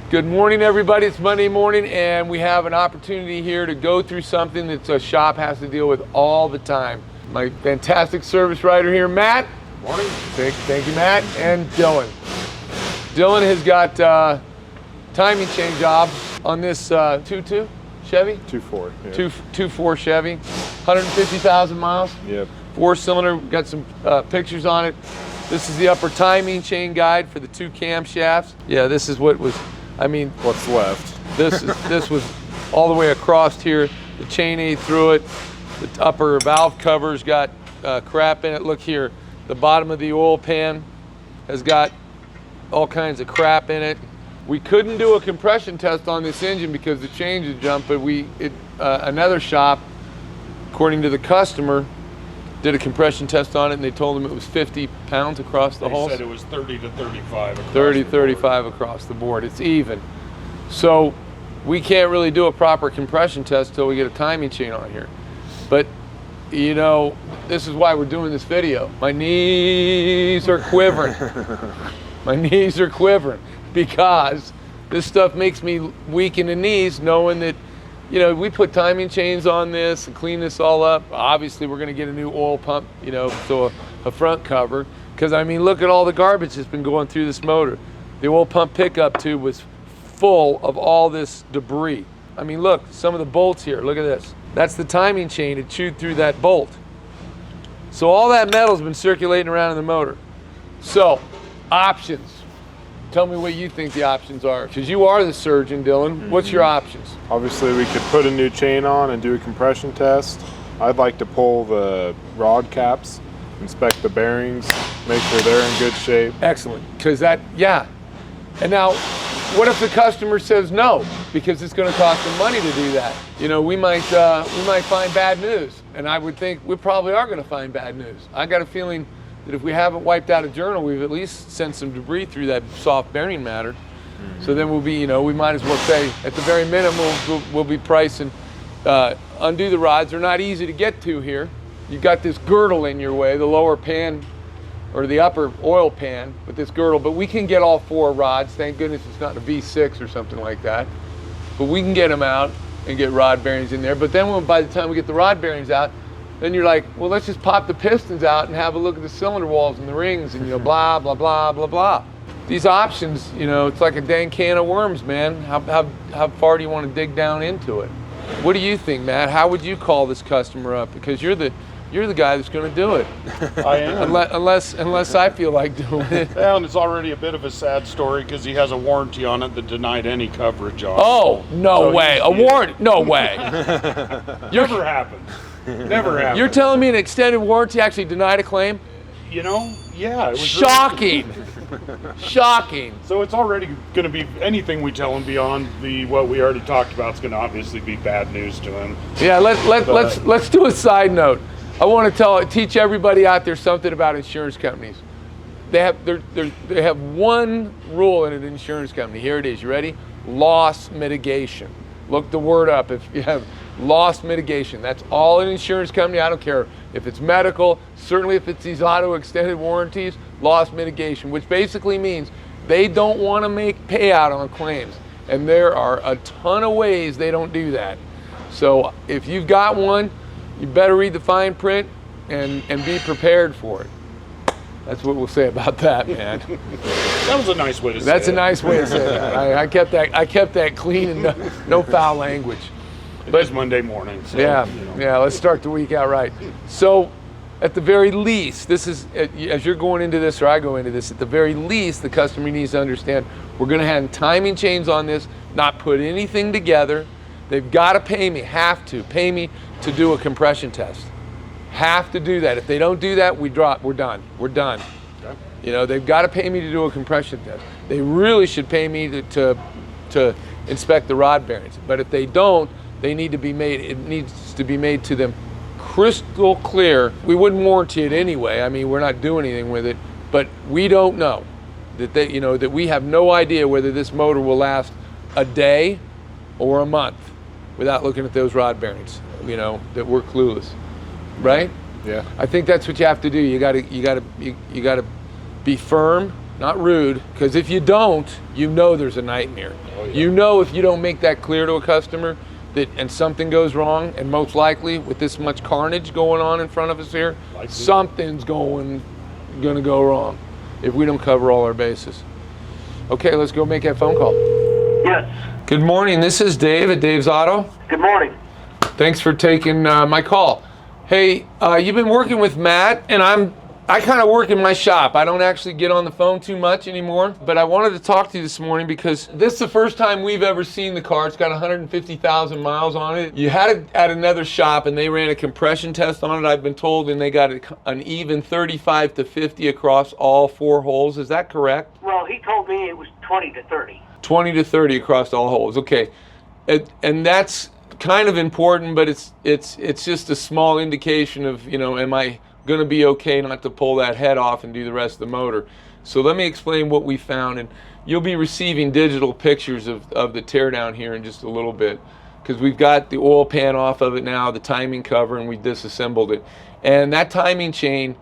Good morning, everybody. It's Monday morning, and we have an opportunity here to go through something that a shop has to deal with all the time. My fantastic service writer here, Matt. Morning. Thank you, Matt. And Dylan. Dylan has got timing chain job on this 2.2 Chevy? 2.4. Yeah. 2.4 Chevy, 150,000 miles. Yep. 4-cylinder, got some pictures on it. This is the upper timing chain guide for the 2 camshafts. Yeah, this is what was, what's left? This was all the way across here. The chain ate through it. The upper valve cover's got crap in it. Look here, the bottom of the oil pan has got all kinds of crap in it. We couldn't do a compression test on this engine because the chain had jumped, but another shop, according to the customer, did a compression test on it, and they told them it was 50 pounds across the hull. They said it was 30 to 35 across 30, the board. 35 across the board. It's even. So we can't really do a proper compression test till we get a timing chain on here. But, you know, this is why we're doing this video. My knees are quivering. My knees are quivering because this stuff makes me weak in the knees knowing that, you know, we put timing chains on this and clean this all up. Obviously, we're going to get a new oil pump, you know, so a front cover. Because, I mean, look at all the garbage that's been going through this motor. The oil pump pickup tube was full of all this debris. I mean, look, some of the bolts here. Look at this. That's the timing chain. It chewed through that bolt. So all that metal's been circulating around in the motor. So, options. Tell me what you think the options are. Because you are the surgeon, Dylan. What's your options? Obviously, we could put a new chain on and do a compression test. I'd like to pull the rod caps, inspect the bearings, make sure they're in good shape. Excellent. Because yeah. And now, what if the customer says no? Because it's going to cost them money to do that. You know, we might find bad news. And I would think we probably are going to find bad news. I got a feeling that if we haven't wiped out a journal, we've at least sent some debris through that soft bearing matter. So then we'll be, you know, we might as well say, at the very minimum, we'll be pricing, undo the rods. They're not easy to get to here. You've got this girdle in your way, the lower pan, or the upper oil pan with this girdle, but we can get all 4 rods. Thank goodness it's not a V6 or something like that. But we can get them out and get rod bearings in there. But then by the time we get the rod bearings out, then you're like, well, let's just pop the pistons out and have a look at the cylinder walls and the rings and, you know, blah, blah, blah, blah, blah. These options, you know, it's like a dang can of worms, man. How far do you want to dig down into it? What do you think, Matt? How would you call this customer up? Because you're the guy that's going to do it. I am. Unless I feel like doing it. And it's already a bit of a sad story because he has a warranty on it that denied any coverage on it. Oh, no way. A warranty? No way. Never happened. Never happened. You're telling me an extended warranty actually denied a claim? You know, yeah. It was Shocking. Shocking. So it's already going to be anything we tell him beyond what we already talked about. It's going to obviously be bad news to him. Yeah, let's do a side note. I want to teach everybody out there something about insurance companies. They have one rule in an insurance company. Here it is. You ready? Loss mitigation. Look the word up if you have loss mitigation. That's all an insurance company. I don't care if it's medical, certainly if it's these auto extended warranties, loss mitigation, which basically means they don't want to make payout on claims. And there are a ton of ways they don't do that. So if you've got one, you better read the fine print and be prepared for it. That's what we'll say about that, man. That was a nice way to say it. That's a nice way to say that. I kept that clean and no foul language. It is Monday morning. So, Yeah, you know. yeah. Let's start the week out right. So, at the very least, this is as you're going into this or I go into this. At the very least, the customer needs to understand we're going to have timing chains on this. Not put anything together. They've got to pay me. Have to pay me to do a compression test. Have to do that. If they don't do that, we drop. We're done. We're done. Okay. You know, they've got to pay me to do a compression test. They really should pay me to inspect the rod bearings. But if they don't, they need to be made. It needs to be made to them crystal clear. We wouldn't warranty it anyway. I mean, we're not doing anything with it. But we don't know that we have no idea whether this motor will last a day or a month without looking at those rod bearings. You know, that we're clueless. Right? Yeah. I think that's what you have to do. You gotta be firm not rude, because if you don't, you know there's a nightmare. Oh, yeah. You know if you don't make that clear to a customer that and something goes wrong, and most likely with this much carnage going on in front of us here, something's gonna go wrong if we don't cover all our bases. Okay, let's go make that phone call. Yes. Good morning, this is Dave at Dave's Auto. Good morning. Thanks for taking my call. Hey, you've been working with Matt, and I kind of work in my shop. I don't actually get on the phone too much anymore, but I wanted to talk to you this morning because this is the first time we've ever seen the car. It's got 150,000 miles on it. You had it at another shop, and they ran a compression test on it, I've been told, and they got an even 35 to 50 across all 4 holes. Is that correct? Well, he told me it was 20 to 30. 20 to 30 across all holes. Okay, and that's kind of important, but it's just a small indication of, you know, am I going to be okay not to pull that head off and do the rest of the motor. So let me explain what we found, and you'll be receiving digital pictures of the teardown here in just a little bit, because we've got the oil pan off of it now, the timing cover, and we disassembled it. And that timing chain,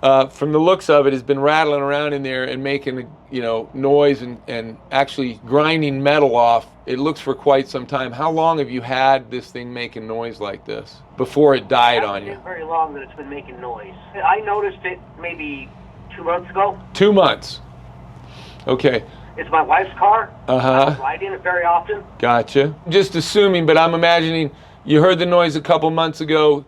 from the looks of it, has been rattling around in there and making, you know, noise and actually grinding metal off. It looks for quite some time. How long have you had this thing making noise like this before it died on you? It's very long that it's been making noise. I noticed it maybe 2 months ago. 2 months. Okay. It's my wife's car. Uh-huh. I don't ride in it very often. Gotcha. Just assuming, but I'm imagining you heard the noise a couple months ago,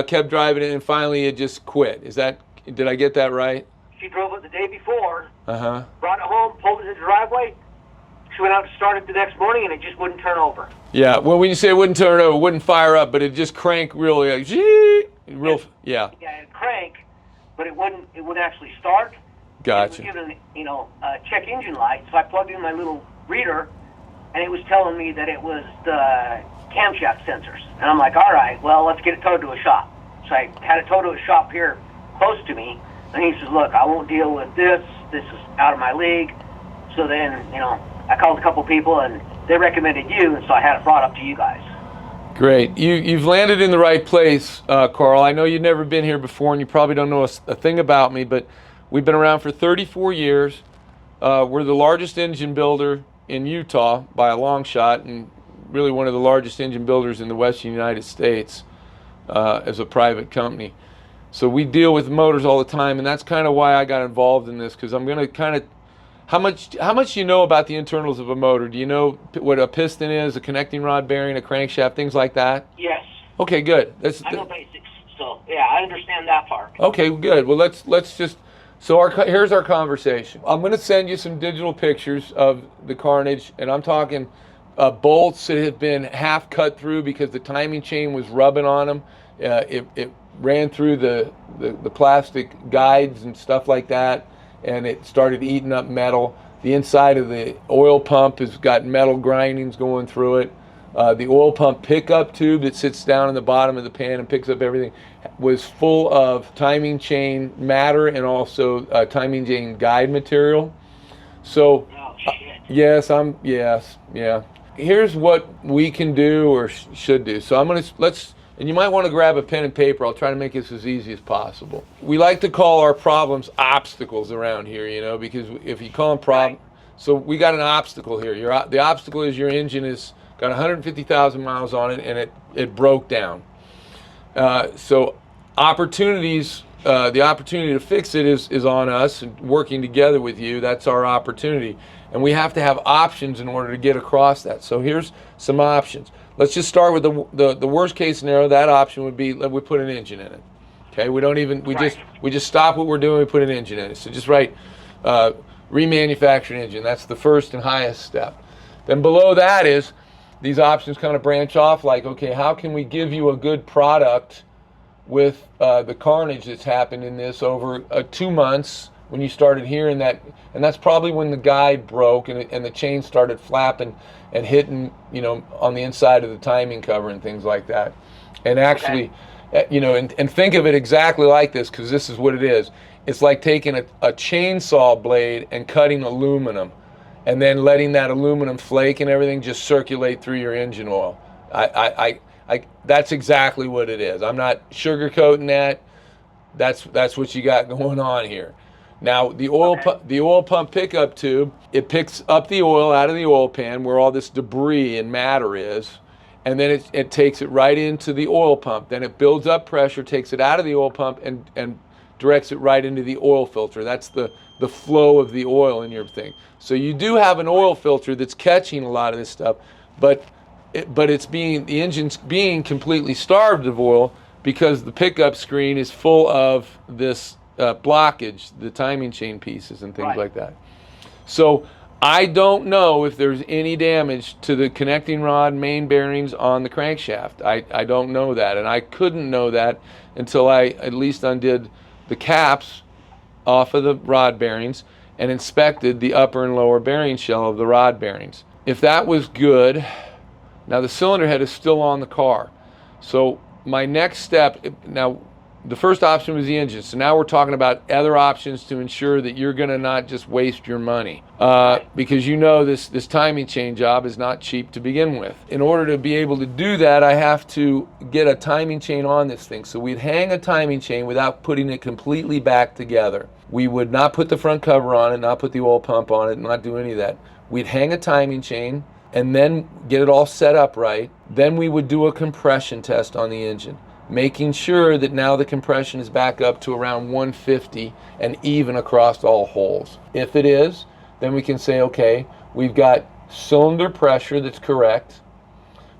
kept driving it, and finally it just quit. Did I get that right? She drove it the day before, Uh-huh. brought it home, pulled it in the driveway. She went out to start it the next morning, and it just wouldn't turn over. Yeah, well, when you say it wouldn't turn over, it wouldn't fire up, but it just crank really, like, yeah. Yeah, it'd crank, but it wouldn't actually start. Gotcha. It was given, you know, a check engine light, so I plugged in my little reader, and it was telling me that it was the camshaft sensors. And I'm like, all right, well, let's get it towed to a shop. So I had it towed to a shop here close to me, and he says, look, I won't deal with this. This is out of my league. So then, you know, I called a couple people, and they recommended you, and so I had it brought up to you guys. Great. You've landed in the right place, Carl. I know you've never been here before, and you probably don't know a thing about me, but we've been around for 34 years. We're the largest engine builder in Utah by a long shot, and really one of the largest engine builders in the Western United States as a private company. So we deal with motors all the time, and that's kind of why I got involved in this, because I'm going to kind of, how much do you know about the internals of a motor? Do you know what a piston is, a connecting rod bearing, a crankshaft, things like that? Yes. Okay, good. I know basics, so yeah, I understand that part. Okay, good. Well, let's just, so here's our conversation. I'm going to send you some digital pictures of the carnage, and I'm talking bolts that have been half cut through because the timing chain was rubbing on them. It ran through the plastic guides and stuff like that, and it started eating up metal. The inside of the oil pump has got metal grindings going through it. The oil pump pickup tube that sits down in the bottom of the pan and picks up everything was full of timing chain matter and also timing chain guide material. So, Oh, shit. yes. Here's what we can do or should do. So and you might want to grab a pen and paper. I'll try to make this as easy as possible. We like to call our problems obstacles around here, you know, because if you call them problems, so we got an obstacle here. The obstacle is your engine has got 150,000 miles on it, and it broke down. So opportunities, the opportunity to fix it is on us, and working together with you. That's our opportunity, and we have to have options in order to get across that. So here's some options. Let's just start with the worst case scenario. That option would be we put an engine in it. Okay, we just stop what we're doing. We put an engine in it. So just write remanufactured engine. That's the first and highest step. Then below that is these options kind of branch off. Like, okay, how can we give you a good product with the carnage that's happened in this over 2 months when you started hearing that, and that's probably when the guide broke and the chain started flapping and hitting, you know, on the inside of the timing cover and things like that. And actually, you know, and think of it exactly like this, because this is what it is. It's like taking a chainsaw blade and cutting aluminum, and then letting that aluminum flake and everything just circulate through your engine oil. That's exactly what it is. I'm not sugarcoating that. That's what you got going on here. Now the oil pump pickup tube, it picks up the oil out of the oil pan where all this debris and matter is, and then it takes it right into the oil pump. Then it builds up pressure, takes it out of the oil pump, and directs it right into the oil filter. That's the flow of the oil in your thing. So you do have an oil filter that's catching a lot of this stuff, but the engine's being completely starved of oil because the pickup screen is full of this blockage, the timing chain pieces and things like that. So I don't know if there's any damage to the connecting rod main bearings on the crankshaft. I don't know that, and I couldn't know that until I at least undid the caps off of the rod bearings and inspected the upper and lower bearing shell of the rod bearings. If that was good, now the cylinder head is still on the car. So my next step, now the first option was the engine. So now we're talking about other options to ensure that you're gonna not just waste your money. Because you know this timing chain job is not cheap to begin with. In order to be able to do that, I have to get a timing chain on this thing. So we'd hang a timing chain without putting it completely back together. We would not put the front cover on it, not put the oil pump on it, not do any of that. We'd hang a timing chain and then get it all set up right. Then we would do a compression test on the engine, making sure that now the compression is back up to around 150 and even across all holes. If it is, then we can say, okay, we've got cylinder pressure that's correct,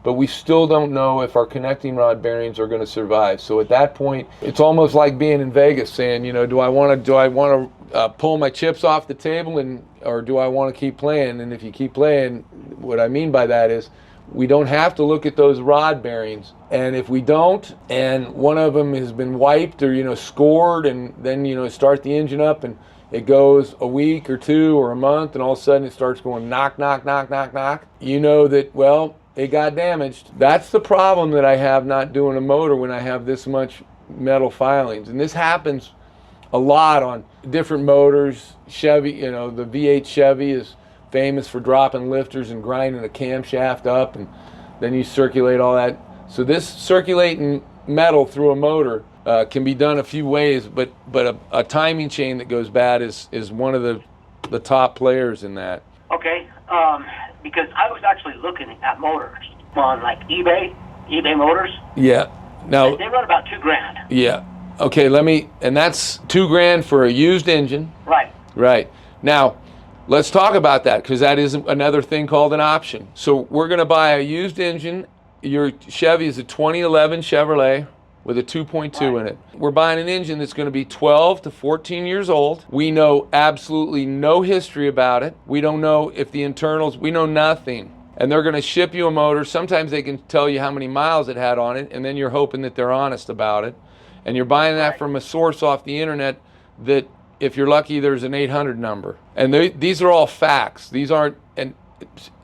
but we still don't know if our connecting rod bearings are going to survive. So at that point, it's almost like being in Vegas saying, you know, do I want to pull my chips off the table or do I want to keep playing? And if you keep playing, what I mean by that is we don't have to look at those rod bearings. And if we don't, and one of them has been wiped or, you know, scored, and then, you know, start the engine up and it goes a week or two or a month, and all of a sudden it starts going knock, knock, knock, knock, knock, you know that, well, it got damaged. That's the problem that I have not doing a motor when I have this much metal filings. And this happens a lot on different motors. Chevy, you know, the V8 Chevy is famous for dropping lifters and grinding a camshaft up, and then you circulate all that. So this circulating metal through a motor can be done a few ways, but a timing chain that goes bad is one of the top players in that. Okay, because I was actually looking at motors on like eBay Motors. Yeah. Now they run about $2,000. Yeah. Okay. And that's $2,000 for a used engine. Right. Right. Now, let's talk about that, because that is another thing called an option. So we're going to buy a used engine. Your Chevy is a 2011 Chevrolet with a 2.2 in it. We're buying an engine that's going to be 12 to 14 years old. We know absolutely no history about it. We don't know if the internals, we know nothing. And they're going to ship you a motor. Sometimes they can tell you how many miles it had on it, and then you're hoping that they're honest about it. And you're buying that from a source off the internet that, if you're lucky, there's an 800 number. And these are all facts. These aren't, and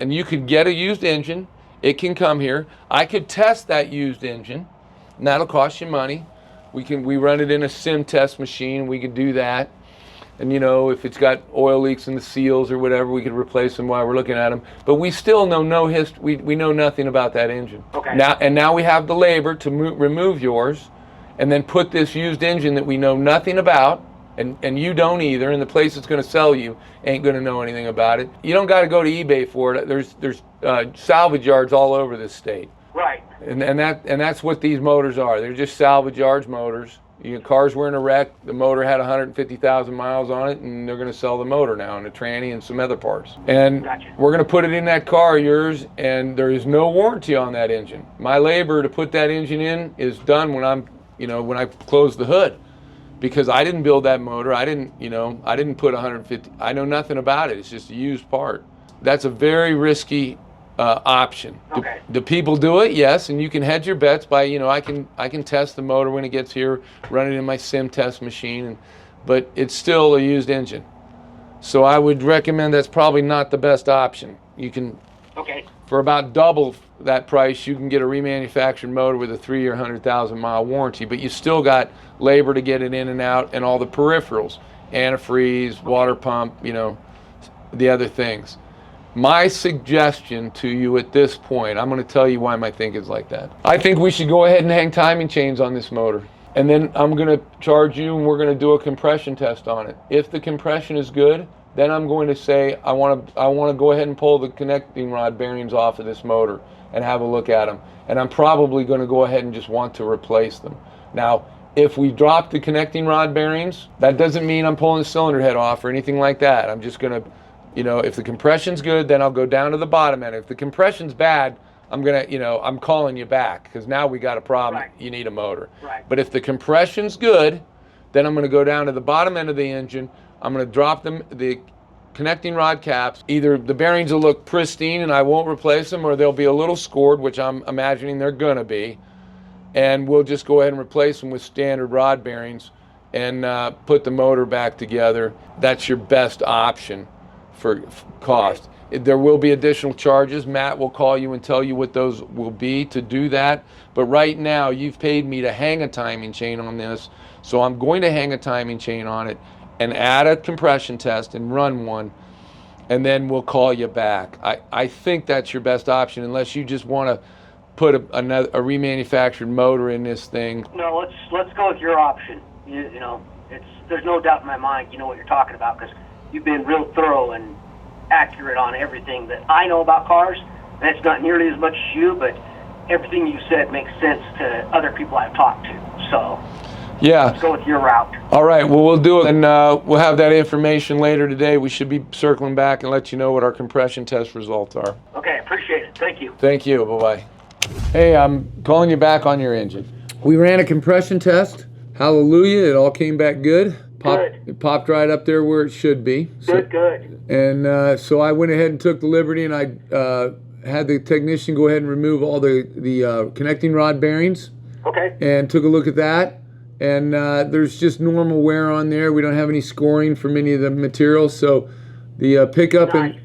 you could get a used engine. It can come here. I could test that used engine, and that'll cost you money. We run it in a sim test machine. We could do that. And, you know, if it's got oil leaks in the seals or whatever, we could replace them while we're looking at them. But we still know no history. We know nothing about that engine. Okay. Now we have the labor to remove yours, and then put this used engine that we know nothing about, and you don't either, and the place that's going to sell you ain't going to know anything about it. You don't got to go to eBay for it. There's salvage yards all over this state. Right. And that's what these motors are. They're just salvage yards motors. Cars were in a wreck. The motor had 150,000 miles on it, and they're going to sell the motor now and the tranny and some other parts. And Gotcha. We're going to put it in that car of yours, and there is no warranty on that engine. My labor to put that engine in is done when I close the hood, because I didn't build that motor. I didn't put 150. I know nothing about it. It's just a used part. That's a very risky option. Okay. Do people do it? Yes, and you can hedge your bets by, I can test the motor when it gets here, run it in my sim test machine, but it's still a used engine. So I would recommend that's probably not the best option. You can, Okay. for about double that price, you can get a remanufactured motor with a 3 or 100,000 mile warranty, but you still got labor to get it in and out, and all the peripherals, antifreeze, water pump, the other things. My suggestion to you at this point, I'm going to tell you why my thinking is like that. I think we should go ahead and hang timing chains on this motor. and then I'm going to charge you, and we're going to do a compression test on it. If the compression is good, then I'm going to say I want to go ahead and pull the connecting rod bearings off of this motor and have a look at them. And I'm probably going to go ahead and just want to replace them. Now, if we drop the connecting rod bearings, that doesn't mean I'm pulling the cylinder head off or anything like that. I'm just going to, if the compression's good, then I'll go down to the bottom end. If the compression's bad, I'm calling you back, because now we got a problem. Right. You need a motor. Right. But if the compression's good, then I'm going to go down to the bottom end of the engine. I'm going to drop the connecting rod caps. Either the bearings will look pristine and I won't replace them, or they'll be a little scored, which I'm imagining they're going to be. And we'll just go ahead and replace them with standard rod bearings and put the motor back together. That's your best option for cost. There will be additional charges. Matt will call you and tell you what those will be to do that. But right now, you've paid me to hang a timing chain on this, so I'm going to hang a timing chain on it and add a compression test and run one, and then we'll call you back. I think that's your best option, unless you just want to put a remanufactured motor in this thing. No, let's go with your option. There's no doubt in my mind you know what you're talking about, because you've been real thorough and accurate on everything that I know about cars. And it's not nearly as much as you, but everything you said makes sense to other people I've talked to. So yeah, let's go with your route. All right, well, we'll do it, and we'll have that information later today. We should be circling back and let you know what our compression test results are. Okay, appreciate it. Thank you. Thank you. Bye-bye. Hey, I'm calling you back on your engine. We ran a compression test. Hallelujah, it all came back good. Good. It popped right up there where it should be. Good. And so I went ahead and took the liberty, and I had the technician go ahead and remove all the connecting rod bearings. Okay. And took a look at that. And there's just normal wear on there. We don't have any scoring from any of the materials. So the pickup Nice.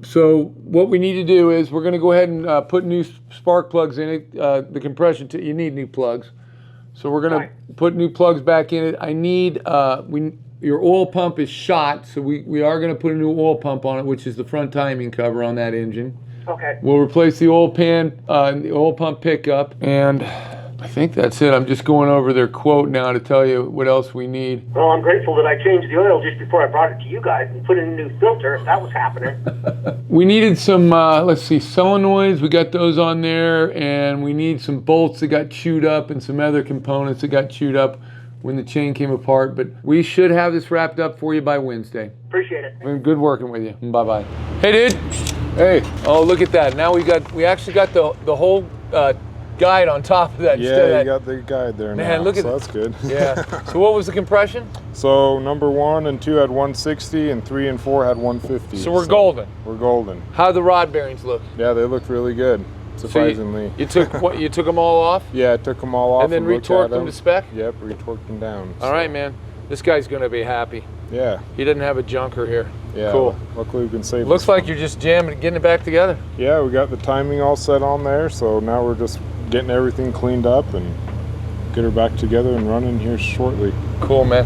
So what we need to do is we're going to go ahead and put new spark plugs in it. The compression, you need new plugs. So we're going to put new plugs back in it. I need, your oil pump is shot, so we are going to put a new oil pump on it, which is the front timing cover on that engine. Okay. We'll replace the oil pan, the oil pump pickup, and I think that's it. I'm just going over their quote now to tell you what else we need. Well, I'm grateful that I changed the oil just before I brought it to you guys and put in a new filter, if that was happening. We needed some, solenoids. We got those on there, and we need some bolts that got chewed up and some other components that got chewed up when the chain came apart. But we should have this wrapped up for you by Wednesday. Appreciate it. Been good working with you. Bye-bye. Hey, dude. Hey. Oh, look at that. Now we actually got the whole guide on top of that. Yeah, you got the guide there Man, now, look at so that's good. Yeah. So what was the compression? So number 1 and 2 had 160, and 3 and 4 had 150. So we're golden. We're golden. How the rod bearings look? Yeah, they look really good, surprisingly. So you took them all off? Yeah, I took them all off and then looked retorqued at them to spec? Yep, retorqued them down. All right, man. This guy's going to be happy. Yeah. He doesn't have a junker here. Yeah. Cool. Luckily we can save Looks this like one. you're just jamming, getting it back together. Yeah, we got the timing all set on there, so now we're just getting everything cleaned up and get her back together and running here shortly. Cool, man.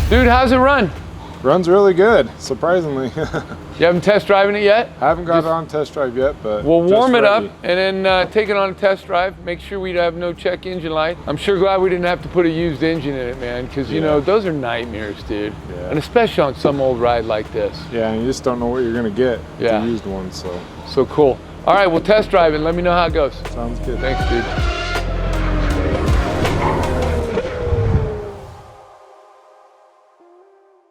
Dude, how's it run? Runs really good, surprisingly. You haven't test driving it yet? Haven't got it on test drive yet, but We'll just warm it up ready. and then take it on a test drive. Make sure we have no check engine light. I'm sure glad we didn't have to put a used engine in it, man, because you know those are nightmares, dude. Yeah. And especially on some old ride like this. Yeah, and you just don't know what you're gonna get Yeah. with the used one, so So cool. All right, we'll test drive it and let me know how it goes. sounds good. Thanks, dude.